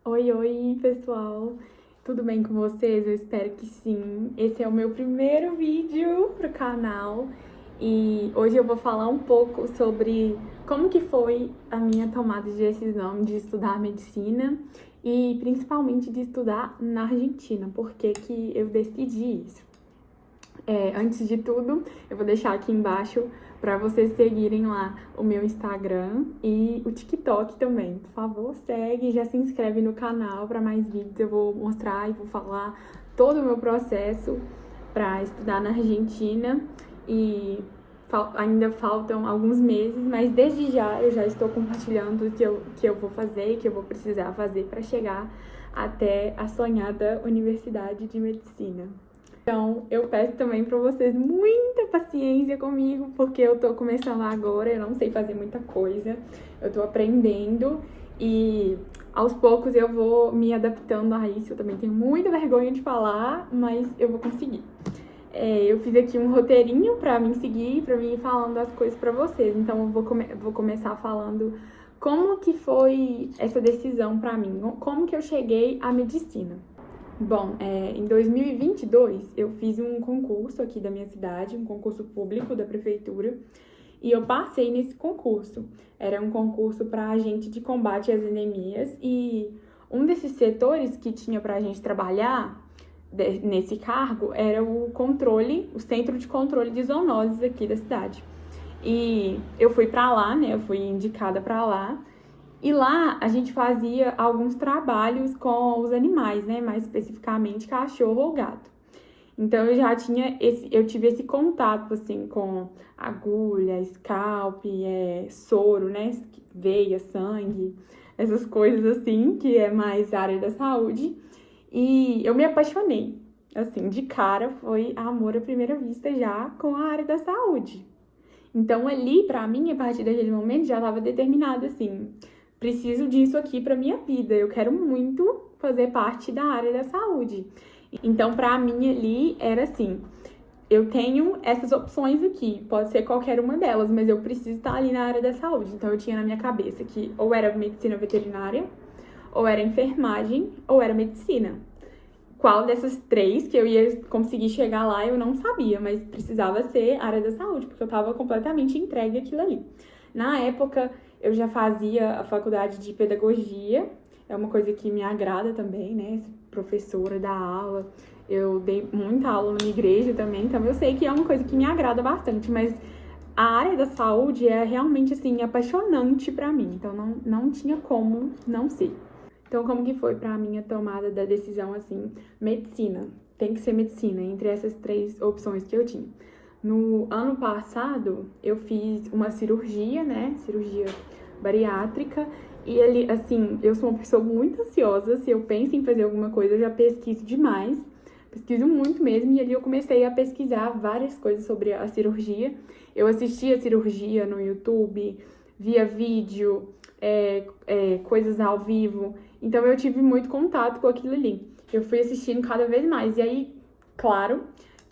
Oi, oi, pessoal! Tudo bem com vocês? Eu espero que sim. Esse é o meu primeiro vídeo pro canal e hoje eu vou falar um pouco sobre como que foi a minha tomada de decisão de estudar medicina e principalmente de estudar na Argentina, porque que eu decidi isso. Antes de tudo, eu vou deixar aqui embaixo para vocês seguirem lá o meu Instagram e o TikTok também. Por favor, segue, já se inscreve no canal para mais vídeos. Eu vou mostrar e vou falar todo o meu processo para estudar na Argentina e ainda faltam alguns meses, mas desde já eu já estou compartilhando o que eu vou fazer e que eu vou precisar fazer para chegar até a sonhada Universidade de Medicina. Então, eu peço também para vocês muita paciência comigo, porque eu tô começando agora, eu não sei fazer muita coisa, eu tô aprendendo e aos poucos eu vou me adaptando a isso. Eu também tenho muita vergonha de falar, mas eu vou conseguir. Eu fiz aqui um roteirinho para mim seguir, para mim ir falando as coisas para vocês. Então, eu vou começar falando como que foi essa decisão para mim, como que eu cheguei à medicina. Bom, em 2022 eu fiz um concurso aqui da minha cidade, um concurso público da prefeitura, e eu passei nesse concurso. Era um concurso para agente de combate às anemias e um desses setores que tinha para a gente trabalhar nesse cargo era o controle, o centro de controle de zoonoses aqui da cidade. E eu fui para lá, né? Eu fui indicada para lá. E lá a gente fazia alguns trabalhos com os animais, né? Mais especificamente cachorro ou gato. Então eu tive esse contato assim com agulha, scalp, soro, né? Veia, sangue, essas coisas assim, que é mais área da saúde. E eu me apaixonei. Assim, de cara foi amor à primeira vista já com a área da saúde. Então ali, pra mim, a partir daquele momento já estava determinado assim, preciso disso aqui para minha vida. Eu quero muito fazer parte da área da saúde. Então, para mim ali era assim, eu tenho essas opções aqui, pode ser qualquer uma delas, mas eu preciso estar ali na área da saúde. Então, eu tinha na minha cabeça que ou era medicina veterinária, ou era enfermagem, ou era medicina. Qual dessas três que eu ia conseguir chegar lá, eu não sabia, mas precisava ser área da saúde, porque eu estava completamente entregue àquilo ali. Na época, eu já fazia a faculdade de pedagogia, é uma coisa que me agrada também, né? Professora da aula, eu dei muita aula na minha igreja também, então eu sei que é uma coisa que me agrada bastante, mas a área da saúde é realmente, assim, apaixonante pra mim, então não tinha como não ser. Então, como que foi pra mim a tomada da decisão, assim, medicina? Tem que ser medicina, entre essas três opções que eu tinha. No ano passado, eu fiz uma cirurgia, né? Cirurgia bariátrica. E ele, assim, eu sou uma pessoa muito ansiosa. Se eu penso em fazer alguma coisa, eu já pesquiso demais. Pesquiso muito mesmo. E ali eu comecei a pesquisar várias coisas sobre a cirurgia. Eu assisti a cirurgia no YouTube, via vídeo, coisas ao vivo. Então eu tive muito contato com aquilo ali. Eu fui assistindo cada vez mais. E aí, claro,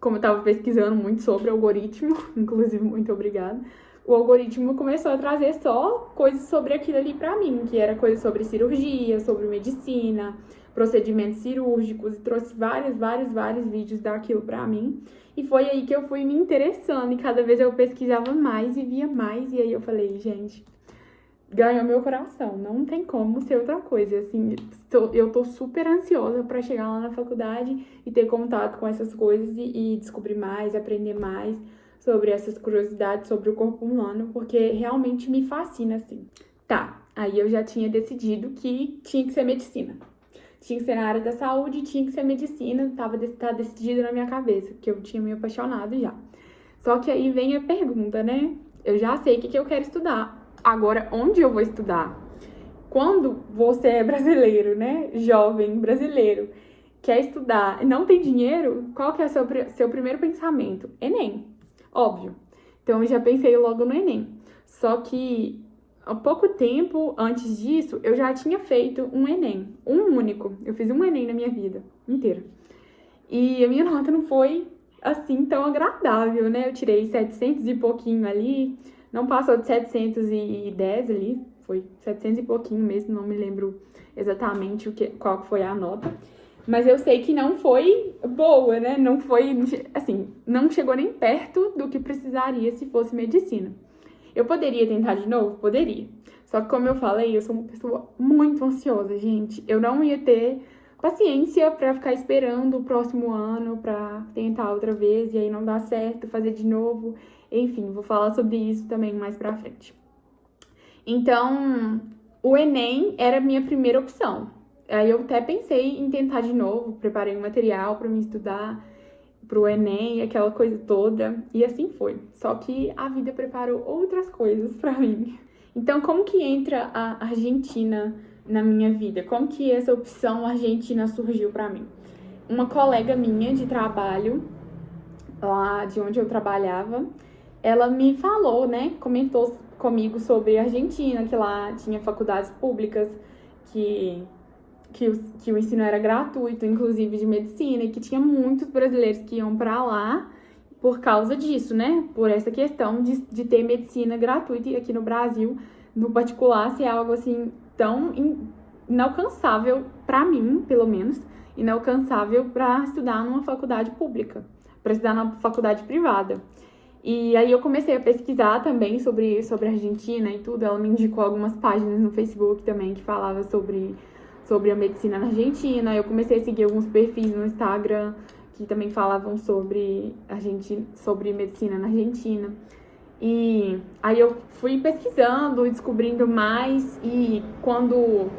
como eu estava pesquisando muito sobre o algoritmo, inclusive muito obrigada, o algoritmo começou a trazer só coisas sobre aquilo ali pra mim, que era coisa sobre cirurgia, sobre medicina, procedimentos cirúrgicos, e trouxe vários vídeos daquilo pra mim. E foi aí que eu fui me interessando, e cada vez eu pesquisava mais e via mais, e aí eu falei, gente, ganhou meu coração, não tem como ser outra coisa, assim, eu tô super ansiosa pra chegar lá na faculdade e ter contato com essas coisas e descobrir mais, aprender mais sobre essas curiosidades sobre o corpo humano, porque realmente me fascina, assim. Tá, aí eu já tinha decidido que tinha que ser medicina. Tinha que ser na área da saúde, tinha que ser medicina, tá decidido na minha cabeça, porque eu tinha me apaixonado já. Só que aí vem a pergunta, né? Eu já sei o que eu quero estudar. Agora, onde eu vou estudar? Quando você é brasileiro, né? Jovem brasileiro, quer estudar e não tem dinheiro, qual que é o seu primeiro pensamento? Enem, óbvio. Então, eu já pensei logo no Enem. Só que, há pouco tempo antes disso, eu já tinha feito um Enem. Um único. Eu fiz um Enem na minha vida inteira. E a minha nota não foi, assim, tão agradável, né? Eu tirei 700 e pouquinho ali, não passou de 710 ali, foi 700 e pouquinho mesmo, não me lembro exatamente qual foi a nota. Mas eu sei que não foi boa, né? Não foi, assim, não chegou nem perto do que precisaria se fosse medicina. Eu poderia tentar de novo? Poderia. Só que, como eu falei, eu sou uma pessoa muito ansiosa, gente. Eu não ia ter paciência pra ficar esperando o próximo ano pra tentar outra vez e aí não dar certo, fazer de novo. Enfim, vou falar sobre isso também mais pra frente. Então, o Enem era a minha primeira opção. Aí eu até pensei em tentar de novo, preparei um material para me estudar pro Enem, aquela coisa toda, e assim foi. Só que a vida preparou outras coisas para mim. Então, como que entra a Argentina na minha vida? Como que essa opção Argentina surgiu para mim? Uma colega minha de trabalho, lá de onde eu trabalhava, ela me falou, né, comentou comigo sobre a Argentina, que lá tinha faculdades públicas, que o ensino era gratuito, inclusive de medicina, e que tinha muitos brasileiros que iam para lá por causa disso, né? Por essa questão de ter medicina gratuita, e aqui no Brasil, no particular, ser algo assim tão inalcançável para mim, pelo menos, inalcançável para estudar numa faculdade pública, para estudar na faculdade privada. E aí eu comecei a pesquisar também sobre a Argentina e tudo. Ela me indicou algumas páginas no Facebook também que falava sobre a medicina na Argentina. Eu comecei a seguir alguns perfis no Instagram que também falavam sobre medicina na Argentina. E aí eu fui pesquisando, descobrindo mais, e quanto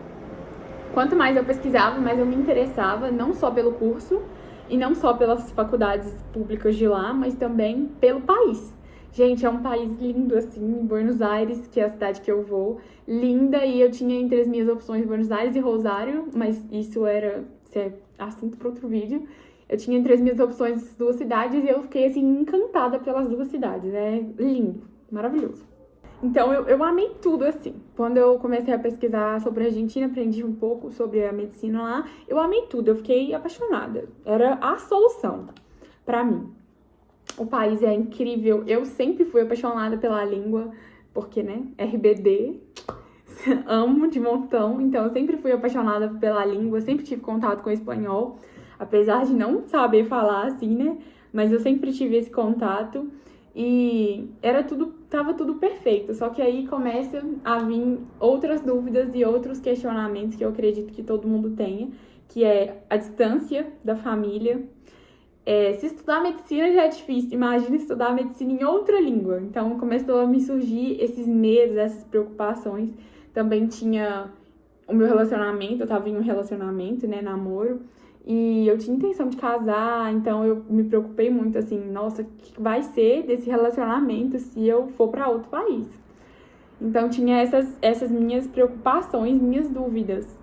mais eu pesquisava, mais eu me interessava, não só pelo curso e não só pelas faculdades públicas de lá, mas também pelo país. Gente, é um país lindo, assim, Buenos Aires, que é a cidade que eu vou, linda, e eu tinha entre as minhas opções Buenos Aires e Rosário, mas isso é assunto para outro vídeo. Eu tinha entre as minhas opções essas duas cidades e eu fiquei, assim, encantada pelas duas cidades. É lindo, maravilhoso. Então, eu amei tudo, assim. Quando eu comecei a pesquisar sobre a Argentina, aprendi um pouco sobre a medicina lá, eu amei tudo, eu fiquei apaixonada. Era a solução para mim. O país é incrível, eu sempre fui apaixonada pela língua, porque, né, RBD, amo de montão, então eu sempre fui apaixonada pela língua, sempre tive contato com o espanhol, apesar de não saber falar assim, né, mas eu sempre tive esse contato e tava tudo perfeito, só que aí começa a vir outras dúvidas e outros questionamentos que eu acredito que todo mundo tenha, que é a distância da família. Se estudar medicina já é difícil, imagina estudar medicina em outra língua. Então começou a me surgir esses medos, essas preocupações. Também tinha o meu relacionamento, eu tava em um relacionamento, né, namoro, e eu tinha intenção de casar, então eu me preocupei muito, assim, nossa, o que vai ser desse relacionamento se eu for para outro país? Então tinha essas minhas preocupações, minhas dúvidas.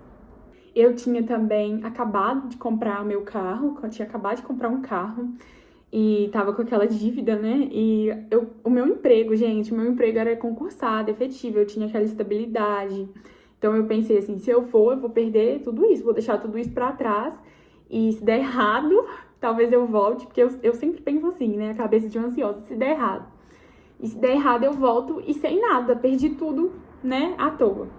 Eu tinha também acabado de comprar o meu carro, eu tinha acabado de comprar um carro e tava com aquela dívida, né? E o meu emprego, gente, o meu emprego era concursado, efetivo, eu tinha aquela estabilidade. Então eu pensei assim, se eu vou perder tudo isso, vou deixar tudo isso pra trás e se der errado, talvez eu volte, porque eu sempre penso assim, né? A cabeça de uma ansiosa, se der errado. E se der errado, eu volto e sem nada, perdi tudo, né? À toa,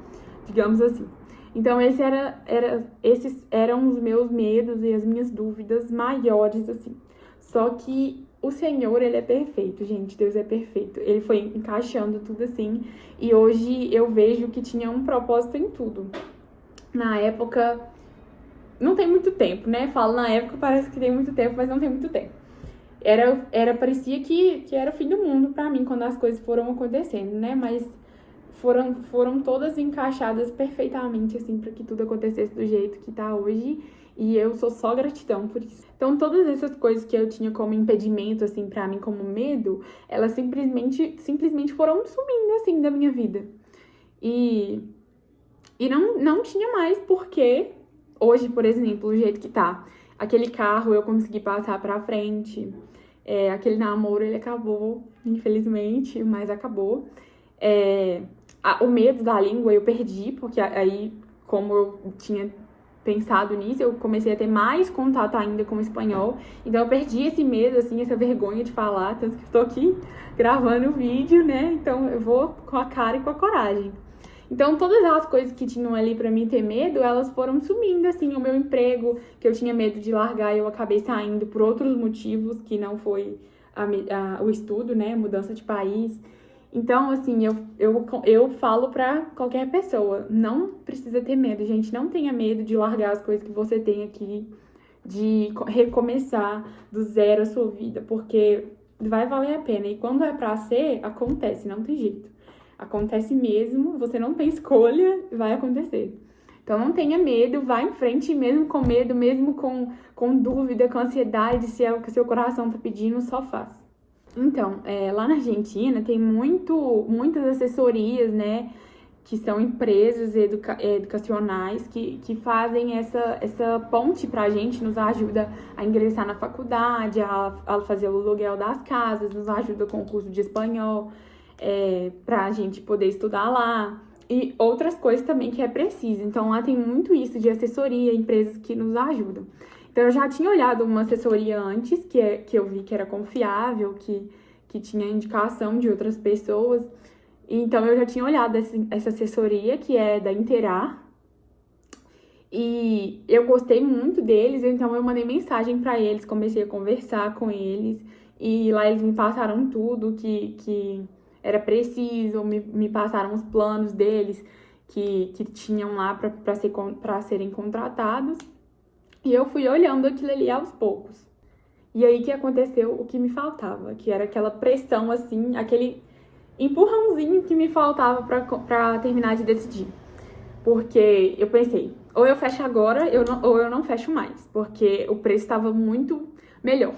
digamos assim. Então, esses eram os meus medos e as minhas dúvidas maiores, assim. Só que o Senhor, Ele é perfeito, gente. Deus é perfeito. Ele foi encaixando tudo assim. E hoje eu vejo que tinha um propósito em tudo. Na época, não tem muito tempo, né? Falo na época, parece que tem muito tempo, mas não tem muito tempo. Parecia que era o fim do mundo pra mim quando as coisas foram acontecendo, né? Mas foram todas encaixadas perfeitamente, assim, para que tudo acontecesse do jeito que tá hoje, e eu sou só gratidão por isso. Então, todas essas coisas que eu tinha como impedimento, assim, pra mim, como medo, elas simplesmente foram sumindo, assim, da minha vida. E não tinha mais porquê, hoje, por exemplo, o jeito que tá. Aquele carro eu consegui passar pra frente, aquele namoro, ele acabou, infelizmente, mas acabou. O medo da língua eu perdi, porque aí, como eu tinha pensado nisso, eu comecei a ter mais contato ainda com o espanhol. Então eu perdi esse medo, assim, essa vergonha de falar, tanto que estou aqui gravando o vídeo, né? Então eu vou com a cara e com a coragem. Então, todas as coisas que tinham ali pra mim ter medo, elas foram sumindo, assim. O meu emprego, que eu tinha medo de largar, eu acabei saindo por outros motivos, que não foi o estudo, né? Mudança de país. Então, assim, eu falo pra qualquer pessoa, não precisa ter medo, gente. Não tenha medo de largar as coisas que você tem aqui, de recomeçar do zero a sua vida, porque vai valer a pena. E quando é pra ser, acontece, não tem jeito. Acontece mesmo, você não tem escolha, vai acontecer. Então não tenha medo, vá em frente mesmo com medo, mesmo com dúvida, com ansiedade, se é o que o seu coração tá pedindo, só faz. Então, lá na Argentina tem muitas assessorias, né, que são empresas educacionais que fazem essa ponte pra gente, nos ajuda a ingressar na faculdade, a fazer o aluguel das casas, nos ajuda com o curso de espanhol, pra gente poder estudar lá. E outras coisas também que é preciso. Então, lá tem muito isso de assessoria, empresas que nos ajudam. Então, eu já tinha olhado uma assessoria antes, que eu vi que era confiável, que tinha indicação de outras pessoas. Então, eu já tinha olhado essa assessoria, que é da Interar. E eu gostei muito deles, então eu mandei mensagem para eles, comecei a conversar com eles. E lá eles me passaram tudo que era preciso, me passaram os planos deles que tinham lá para serem contratados. E eu fui olhando aquilo ali aos poucos. E aí que aconteceu o que me faltava, que era aquela pressão, assim, aquele empurrãozinho que me faltava para terminar de decidir. Porque eu pensei, ou eu fecho agora, ou eu não fecho mais. Porque o preço estava muito melhor,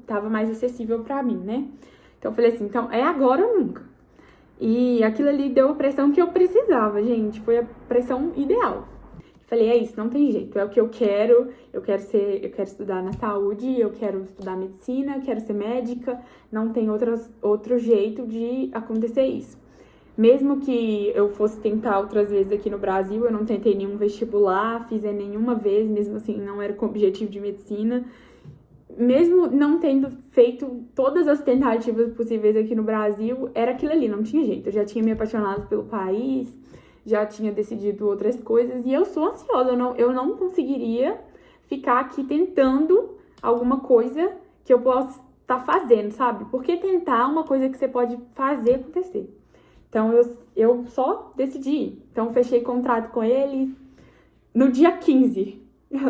tava mais acessível para mim, né? Então eu falei assim, então é agora ou nunca. E aquilo ali deu a pressão que eu precisava, gente. Foi a pressão ideal. Falei, é isso, não tem jeito, é o que eu quero quero estudar na saúde, eu quero estudar medicina, quero ser médica, não tem outro jeito de acontecer isso. Mesmo que eu fosse tentar outras vezes aqui no Brasil, eu não tentei nenhum vestibular, fiz nenhuma vez, mesmo assim, não era com objetivo de medicina. Mesmo não tendo feito todas as tentativas possíveis aqui no Brasil, era aquilo ali, não tinha jeito. Eu já tinha me apaixonado pelo país, já tinha decidido outras coisas, e eu sou ansiosa, eu não conseguiria ficar aqui tentando alguma coisa que eu possa estar fazendo, sabe? Porque tentar uma coisa que você pode fazer acontecer. Então, eu só decidi ir. Então, fechei contrato com eles no dia 15.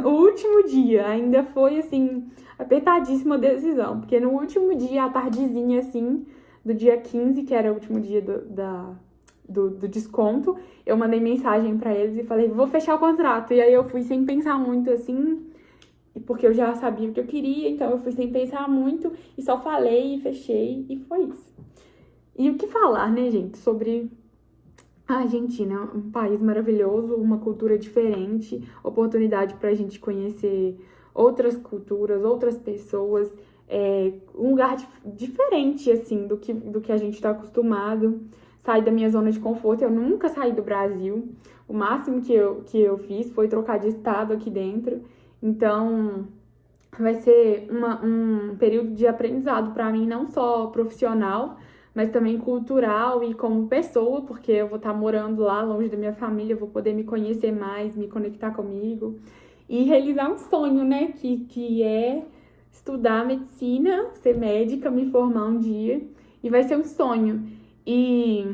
O último dia, ainda foi, assim, apertadíssima a decisão. Porque no último dia, à tardezinha, assim, do dia 15, que era o último dia do desconto, eu mandei mensagem pra eles e falei, vou fechar o contrato. E aí eu fui sem pensar muito, assim, porque eu já sabia o que eu queria, então eu fui sem pensar muito e só falei e fechei e foi isso. E o que falar, né, gente, sobre a Argentina, um país maravilhoso, uma cultura diferente, oportunidade pra gente conhecer outras culturas, outras pessoas, um lugar diferente, assim, do que a gente tá acostumado. Sair da minha zona de conforto, eu nunca saí do Brasil. O máximo que eu fiz foi trocar de estado aqui dentro. Então, vai ser um período de aprendizado para mim, não só profissional, mas também cultural e como pessoa, porque eu vou estar morando lá, longe da minha família, eu vou poder me conhecer mais, me conectar comigo e realizar um sonho, né, que é estudar medicina, ser médica, me formar um dia, e vai ser um sonho. E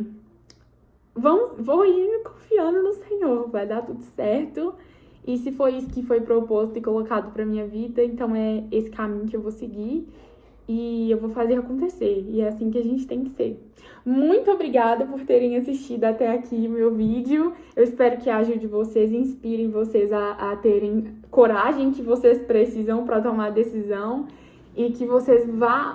vou ir confiando no Senhor, vai dar tudo certo. E se foi isso que foi proposto e colocado pra minha vida, então é esse caminho que eu vou seguir e eu vou fazer acontecer. E é assim que a gente tem que ser. Muito obrigada por terem assistido até aqui o meu vídeo. Eu espero que ajude vocês, inspirem vocês a terem coragem que vocês precisam para tomar a decisão. E que vocês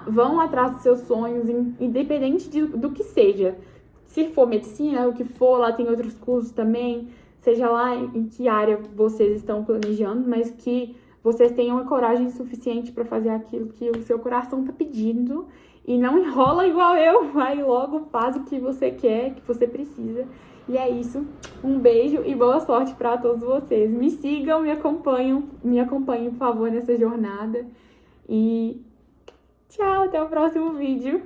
vão atrás dos seus sonhos, independente do que seja. Se for medicina, o que for, lá tem outros cursos também. Seja lá em que área vocês estão planejando, mas que vocês tenham a coragem suficiente para fazer aquilo que o seu coração está pedindo. E não enrola igual eu, vai logo, faz o que você quer, que você precisa. E é isso. Um beijo e boa sorte para todos vocês. Me sigam, me acompanhem, por favor, nessa jornada. E tchau, até o próximo vídeo.